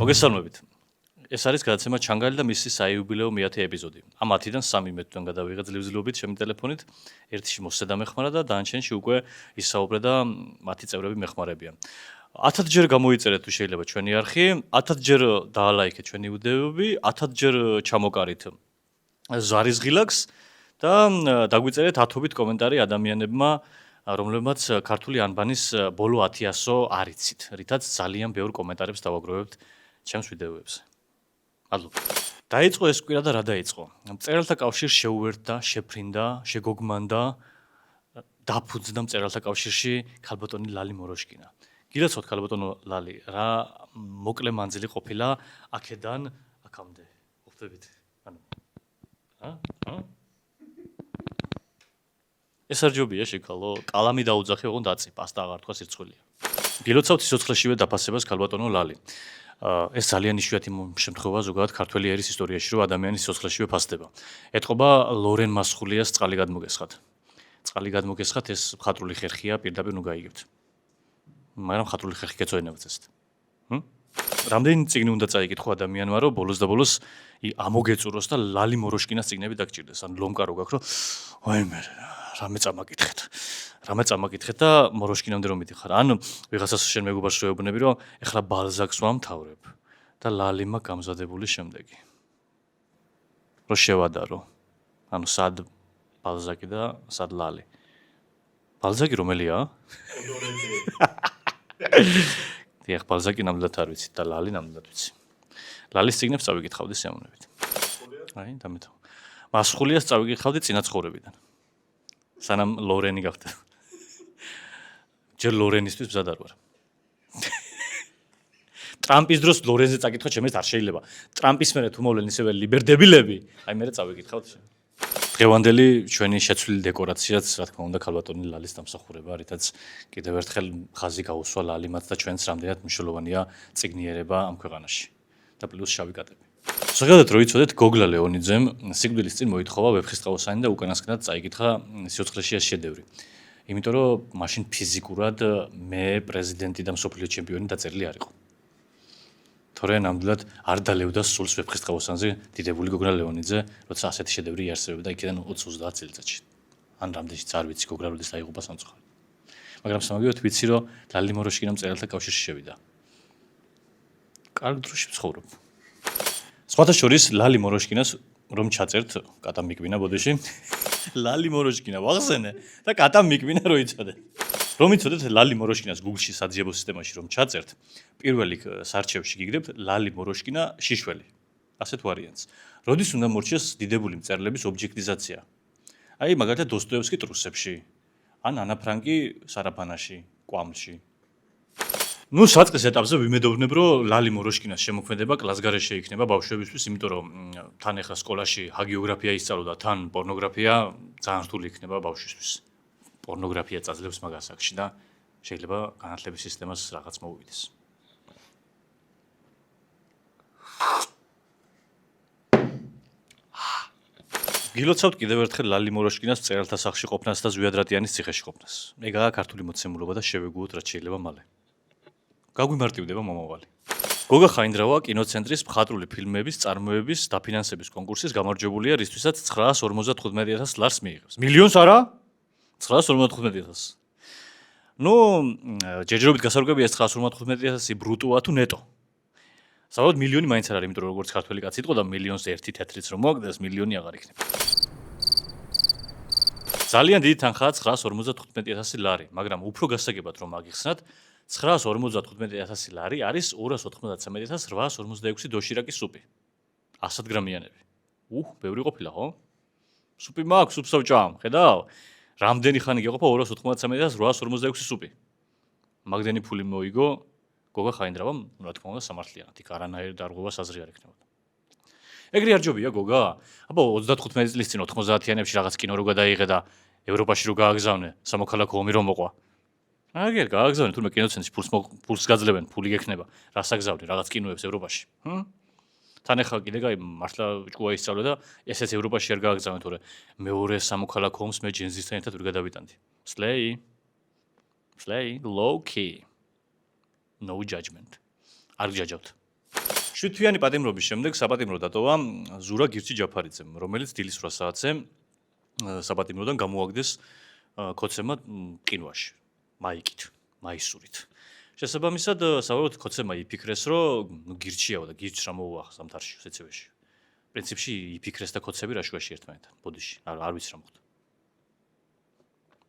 მოგესალმებით. ეს არის გადაცემა ჩანგალი და მისი საიუბილეო 100 ეპიზოდი. ამ 10-დან 3 მე თვითონ გადავიღე ძლივ-ძლივობით ჩემი ტელეფონით. ერთში მოსე დამეხმარა და დანარჩენში უკვე ისაუბრე და მათი წევრები მეხმარებიან. 1000 ჯერ გამოიწერეთ თუ შეიძლება ჩვენი არხი, 1000 ჯერ დაალაიქეთ ჩვენი ვიდეოები, 1000 ჯერ ჩამოკარით ზარის ღილაკს და დაგვიწერეთ 10-ობით კომენტარი ადამიანებმა, რომლებმაც ქართული ანბანის ბოლო 10-100 არ იცით, რითაც ძალიან ბევრ კომენტარებს დავაგროვებთ ჩემს ვიდეოებზე. მადლობა. დაიწყო ეს კვირა და რა დაიწყო? მწერალთა კავშირს შეუერთდა, შეფრინდა, შეგოგმანდა, დაფუძნდა მწერალთა კავშირში ქალბატონი ლალი მოროშკინა. გილოცავთ ქალბატონო ლალი, რა მოკლე მანძილი ყოფილა აქედან აქამდე. ყოფდებით? ეს არ ჯობია შეკალო, კალამი დაუძახე, ოღონდ დაწი, პასტა აღარ თქვა სირცხვილია. გილოცავთ სიცოცხლეშივე დაფასებას ქალბატონო ლალი. ეს ძალიან იშვიათი შემთხვევაა ზოგადად ქართველი ერის ისტორიაში, რომ ადამიანი სიცოცხლეშივე ფასდება. ეთყობა ლორენ მასხულიას წყალი გადმოგესხათ. წყალი გადმოგესხათ ეს მხატვრული ხერხია, პირდაპირ ნუ გაიგებთ. მაგრამ მხატვრული ხერხი გეწოენებთ ესეთ. რამდენი წიგნი უნდა წაიკითხო ადამიანმა, რომ ბოლოს და ბოლოს ამოგეწუროს და ლალი მოროშკინას წიგნები დაგჭირდეს. ან ლომკა რო გაქვს, რომ ვაიმე, რამე წამაკითხეთ და მოროშკინამდე რომ მიდიხარ. ან ვიღაცას შენ მეგობარს შეეუბნები, რომ ეხლა ბალზაკს ვამთავრებ და ლალიმა გამზადებული შემდეგი. რო შევადარო. ანუ სად ბალზაკი და სად ლალი. ბალზაკი რომელია? დიახ, ბალზაკი ნამდვილად არ ვიცით და ლალი ნამდვილად ვიცი. ლალის წიგნებს წავიკითხავდი სიამოვნებით. აი, დამეთავ. მასხულიას წავიკითხავდი წინა ცხოვრებიდან. სანამ ლორენი გახდა. ჯერ ლორენისთვის მზად არ ვარ. ტრამპის დროს ლორენზე წაკითხო, ჩემს არ შეიძლება. ტრამპის მერე თუ მოვლენ ისევე ლიბერდებილები, აი მერე წავიკითხავთ. დღევანდელი ჩვენი შეცვლილი დეკორაციაც, რა თქმა უნდა, ქალბატონი ლალის დამსახურება, რითაც კიდევ ერთხელ ხაზი გაუსვა ლალიმაც და ჩვენს რამდენად მნიშვნელოვანია წიგნიერება ამ ქვეყანაში. და პლუს შავი კატები. ზოგადად რო იცოდეთ, გოგლა ლეონიძემ სიკვდილის წინ მოითხოვა ვეფხისტყაოსანი და უკანასკნელად წაიკითხა სიცოცხლეში ეს შედევრი. იმიტომ რომ მაშინ ფიზიკურად მე პრეზიდენტი და მსოფლიო ჩემპიონი დაწერილი არ იყო. თორე ნამდვილად არ დალევდა სულს ვეფხისტყაოსანზე დიდებული გოგლა ლეონიძე, როცა ასეთი შედევრი იარსებებდა იქიდან 20-30 წელიწადში. ან რამდენშიც არ ვიცი გოგლა როდის დაიღუპა სამწუხაროდ. მაგრამ სამაგიეროდ ვიცი, რომ ლალი მოროშკინა მწერალთა კავშირში შევიდა. კარგ დროში ვცხოვრობ. სხვათა შორის ლალი მოროშკინას რომ ჩაწერთ კატა მიკბინა ბოდიში ლალი მოროშკინა ვახსენე და კატა მიკბინა რო იცოდე. რომ იცოდეთ ლალი მოროშკინას Google-ში საძიებო სისტემაში რომ ჩაწერთ, პირველი სარჩევში გიგდებთ ლალი მოროშკინა შიშველი. ასეთ ვარიანტს. როდის უნდა მორჩიეს დიდებული მწერლების ობიექტიზაცია? აი მაგალითად დოსტოევსკი ტრუსებში, ან ანა ფრანკი სარაფანაში, კვამლში. ნუ საწყის ეტაპზე ვიმედოვნებ, რომ ლალი მოროშკინას შემოქმედება კლასგარეშე იქნება ბავშვებისთვის, იმიტომ რომ თან ახლა სკოლაში ჰაგიოგრაფია ისწავლო და თან პორნოგრაფია ძალიან რთული იქნება ბავშვისთვის. პორნოგრაფია წაძლევს მაგ ასაკში და შეიძლება განათლების სისტემას რაღაც მოუვიდეს. გილოცავთ კიდევ ერთხელ ლალი მოროშკინას მწერალთა სახლში ყოფნას და ზვიადრატიანის ციხეში ყოფნას. ეგაა ქართული მოცემულობა და შევეგუოთ რაც შეიძლება მალე. გაგვიმარტივდება მომავალი. გოგა ხაინდრავა კინოცენტრის მხატვრული ფილმების წარმოების დაფინანსების კონკურსის გამარჯვებულია, რისთვისაც 955,000 ლარს მიიღებს. მილიონს არა? 955,000. ნუ ჯერჯერობით გასარკვევია ეს 955,000 ბრუტოა თუ ნეტო. საბოლოოდ მილიონი მაინც არ არის, იმიტომ რომ როგორც ქართველი კაცი იყო და მილიონს ერთი თეთრიც რომ მოაგდეს, მილიონი აღარ იქნება. ძალიან დიდი თანხაა 955,000 ლარი, მაგრამ უფრო გასაგებად რომ აგიხსნათ, 955,000 ლარი არის 293,846 დოშირაკის სუპი. 100 გრამიანები. ბევრი ყოფილა, ხო? სუპი მაქვს, სუპს ვჭამ, ხედავ? რამდენი ხანი გეყოფა 293,846 სუპი. მაგდენი ფული მოიგო გოგა ხაინდრავამ, რა თქმა უნდა, სამართლიანად, იქ არანაირი დარღვევა საზრი არ ექნებოდა. ეგრე არ ჯობია გოგა? აბა 35 წლის წინ 90-იანებში რაღაც კინო რო გადაიღე და ევროპაში რო გააგზავნე, სამოქალაქო ომი რომ მოყვა. აგერ გააგზავნე, თურმე კინოცენტრში ფულს გაძლევენ, ფული გექნება, რას აგზავნე, რაღაც კინოებს ევროპაში. თან ახლა კიდე მართლა ჭკუა ისწავლე და ესეც ევროპაში არ გააგზავნე, თორე მეორე სამოქალაქო ომს მე ჯენზისთან ერთად ვერ გადავიტანდი. Slay, low key. No judgment. არ გჯაჯავთ. შვიდთვიანი პატიმრობის შემდეგ საპატიმრო დატოვა ზურა გირჩი ჯაფარიძემ, რომელიც დილის 8 საათზე საპატიმროდან გამოაგდეს ქოცემა ყინვაში, მაიკით, მაისურით. შესაბამისად, საბოლოოდ ქოცემა იფიქრეს, რომ გირჩიაო და გირჩს რა მოუვა ზამთარში, სეცევეში. პრინციპში იფიქრეს და ქოცები რაშუაში ერთმანეთთან, ბოდიში, არ ვიცი რა მოხდა.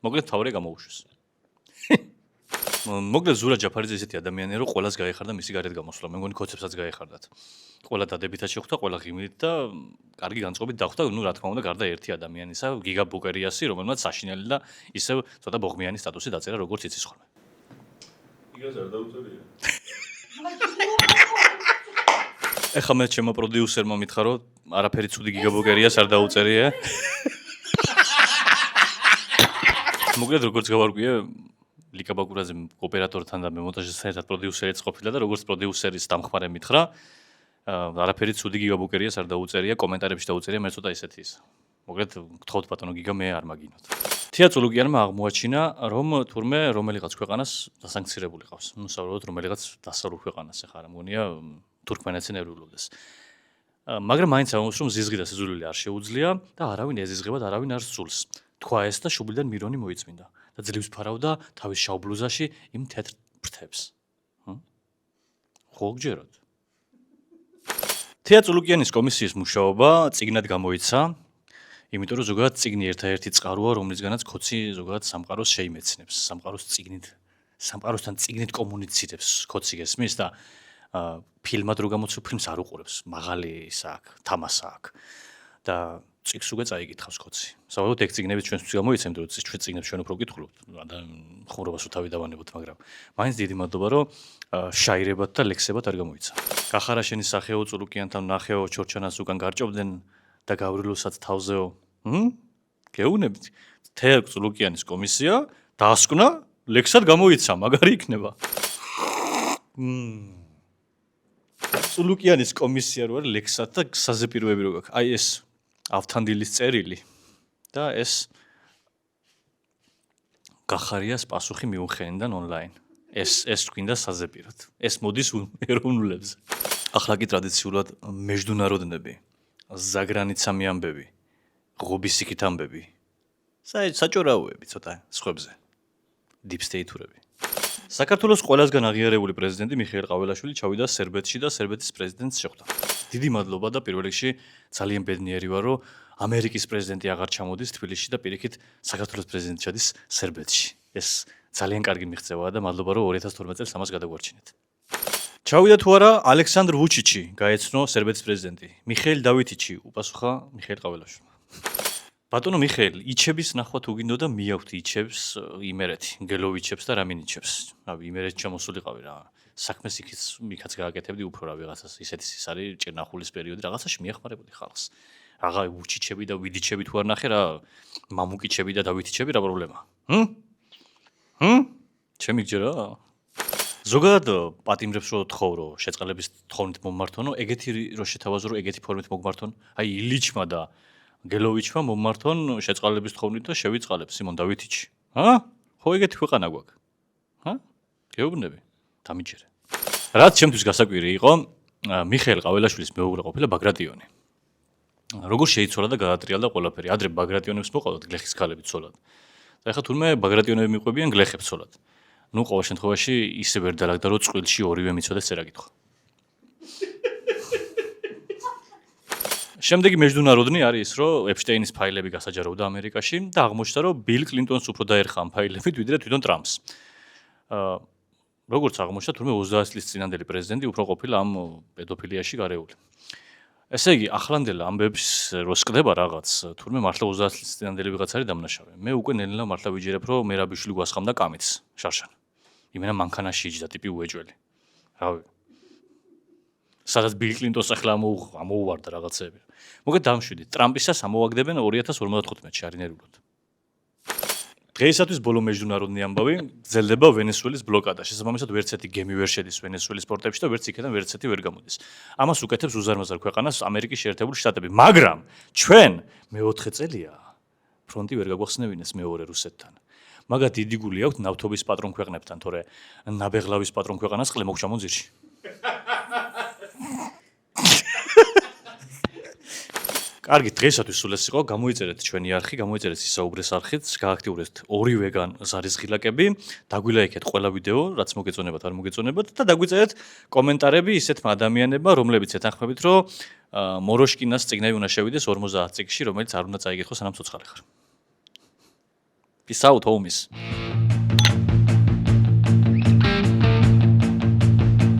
მოკლედ თავარი გამოუშვეს. მოკლედ ზურა ჯაფარიძე ესეთი ადამიანია, რომ ყველას გაეხარდა მისი გარეთ გამოსვლა. მე მგონი ქოცებსაც გაეხარდათ. ყველა დადებითად შეხვდა, ყველა ღიმილით და კარგი განწყობით დახვდა, ნუ რა თქმა უნდა, გარდა ერთი ადამიანისა, გიგა ბუკერიასი, რომელმაც საშინელი და ისევ ცოტა ბოღმიანი სტატუსი დაწერა, როგორც იცის ხოლმე. იგას არ დაუწერია. ეხლა მე ჩემო პროდიუსერმა მითხრა, რომ არაფერი ცუდი გიგა ბუკერიას არ დაუწერია. მოკლედ როგორც გავარკვიე, ლიკა ბაკურაძე ოპერატორთან და მე მონტაჟისთან ერთად პროდიუსერიც ყოფილა და როგორც პროდიუსერის დამხმარე მითხრა, არაფერი ცუდი გიგა ბუკერიას არ დაუწერია, კომენტარებში დაუწერია, მე ცოტა ისეთი ის. მოკლედ გთხოვთ ბატონო გიგა მე არ მაგინოთ. თია წულუკიანმა აღმოაჩინა, რომ თურმე რომელიღაც ქვეყანას დასანქცირებული ყავს. ნუ საუბრობთ რომელიღაც დასავლურ ქვეყანას, ეხლა რა მგონია თურქმენეთს ენერგულობდეს. მაგრამ მაინც ამბობს, რომ ზიზღი და სიზულილი არ შეუძლია და არავინ ეზიზღება და არავინ არ სძულს. თქვა ეს და შუბლიდან მირონი მოიწმინდა და ძლივს ფარავდა თავის შავ ბლუზაში იმ თეთრ ფრთებს. ხო გჯეროთ. თია წულუკიანის კომისიის მუშაობა წიგნად გამოიცა, იმიტომ რომ ზოგადად წიგნი ერთადერთი წყაროა, რომლისგანაც ქოცი ზოგადად სამყაროს შეიმეცნებს, სამყაროსთან წიგნით კომუნიცირებს ქოცი გესმის და ფილმად რო გამოცემ ფილმს არ უყურებს, მაღალი ის აქვს, თამასა აქვს და წიგნს უკვე წაიკითხავს ქოცი. საბოლოოდ ეგ წიგნები ჩვენს გამოიცემთ, როცა ჩვენ წიგნებს ჩვენ უფრო გითხულობთ, ხუმრობას უთავი დავანებოთ, მაგრამ მაინც დიდი მადლობა, რომ შაირებად და ლექსებად არ გამოიცა. გახარაშენი სახეო წულუკიანთან ნახეო ჩორჩანას უკან გარჭობდნენ და გავრილოსაც თავზეო. გეუბნებით, თეა წულუკიანის კომისია დაასკვნა, ლექსად გამოიცა, მაგარი იქნება. წულუკიანის კომისია რო არის ლექსად და საზეპიროები რო გაქვს. აი ეს ავთანდილის წერილი და ეს გახარიას პასუხი მიუხედავენ ონლაინ. ეს გვინდა საზეპიროდ. ეს მოდის ეროვნულებზე. ახლა კი ტრადიციულად მეჯდუნაროდნები, ზაგრანიცამი ამბები, ღობისიქით ამბები. საჭორაოები ცოტა სხვებზე. Deep State-ურები. საქართველოს ყველასგან აღიარებული პრეზიდენტი მიხეილ ყაველაშვილი ჩავიდა სერბეთში და სერბეთის პრეზიდენტს შეხვდა. დიდი მადლობა და პირველ რიგში ძალიან ბედნიერი ვარ, რომ ამერიკის პრეზიდენტი აღარ ჩამოდის თბილისში და პირიქით საქართველოს პრეზიდენტი ჩადის სერბეთში. ეს ძალიან კარგი მიღწევაა და მადლობა, რომ 2012 წელს ამას გადაგვარჩინეთ. ჩავიდა თუ არა ალექსანდრ ვუჩიჩი, გაეცნო სერბეთის პრეზიდენტი. მიხეილ დავითიჩი უპასუხა მიხეილ ყაველაშვილმა. ბატონო მიხეილ, იჩების ნახვა თუ გინდოდა მიახვთ იჩებს იმერეთი, გელოვიჩებს და რამინიჩებს. რავი, იმერეთ ჩამოსულიყავი რა. საქმეს იქაც გააკეთებდი უფრო რა ვიღაცას, ისეთი ის არის ჭერნახულის პერიოდი, რაღაცაში მიეხმარებოდი ხალხს. რაღა ვუჩიჩები და ვიდიჩები თუ არ ნახე რა, მამუკიჩები და დავითიჩები რა პრობლემაა? ჩემი გჯერა? ზოგადად პატიმრებს რო თხოვ, რომ შეწყალების თხოვნით მომმართონო, ეგეთი რო შეთავაზო, რომ ეგეთი ფორმით მოგმართონ, აი ილიჩმა და გელოვიჩმა მომმართონ შეწყალების თხოვნით და შევიწყალებ სიმონ დავითიჩი. ხო ეგეთი ქვეყანა გვაქვს. გეუბნები? დამიჯერე. რაც ჩემთვის გასაკვირი იყო, მიხეილ ყაველაშვილის მეუღლე ყოფილა ბაგრატიონი. როგორ შეიცვალა და გადატრიალდა ყველაფერი. ადრე ბაგრატიონებს მოყავდათ გლეხის ქალები ცოლად. და ეხლა თურმე ბაგრატიონები მიყვებიან გლეხებს ცოლად. ნუ ყოველ შემთხვევაში ისე ვერ დაალაგდა, რომ წყვილში ორივე მიცოდეს წერა კითხვა. შემდეგი მეჯდუნაროდნი არის ის, რომ ეპშტეინის ფაილები გასაჯაროვდა ამერიკაში და აღმოჩნდა, რომ ბილ კლინტონს უფრო დაერხა ამ ფაილებით, ვიდრე თვითონ ტრამპს. როგორც აღმოჩნდა, თურმე 30 წლის წინანდელი პრეზიდენტი უფრო ყოფილა ამ პედოფილიაში გარეული. ესე იგი, ახლანდელ ამბებს რო სკდება რაღაც, თურმე მართლა 30 წლის წინანდელი ვიღაც არის დამნაშავე. მე უკვე ნელ-ნელა მართლა ვიჯერებ, რომ მერაბიშვილი გვასხამდა კამიც, შარშან. იმენა მანქანაში იჯდა ტიპი უეჯველი. რავი. სადაც ბილ კლინტონს ახლა ამოუვარდა რაღაცები. მოგეთ დამშვიდით, ტრამპისას ამოვაგდებენ 2055-ში არინერულად. დღეისათვის ბოლო მეჯდუნაროდნი ამბავი გრძელდება ვენესუელის ბლოკადა. შესაბამისად ვერც ერთი გემი ვერ შედის ვენესუელის პორტებში და ვერც იქიდან ვერც ერთი ვერ გამოდის. ამას უკეთებს უზარმაზარ ქვეყანას ამერიკის შეერთებული შტატები. მაგრამ ჩვენ მე-4 წელია ფრონტი ვერ გაგვახსნევინეს მეორე რუსეთთან. მაგათ დიდი გული აქვს ნავთობის პატრონ ქვეყნებთან, თორე ნაბეღლავის პატრონ ქვეყანას ყლე მოგჩამონ ძირში. კარგი, დღეისათვის სულ ეს იყო. გამოიწერეთ ჩვენი არხი, გამოიწერეთ ისაუბრეს არხით, გააქტიურეთ ორივეგან ზარისღილაკები, დაგვილაიქეთ ყველა ვიდეო, რაც მოგეწონებათ, არ მოგეწონებათ და დაგვიწერეთ კომენტარები ისეთმა ადამიანებმა, რომლებიც ეთანხმებით, რომ მოროშკინას წიგნები უნდა შევიდეს 50 წიგნში, რომელიც არ უნდა წაიგიხოს, სანამ ცოცხალი ხარ. Peace out, homies.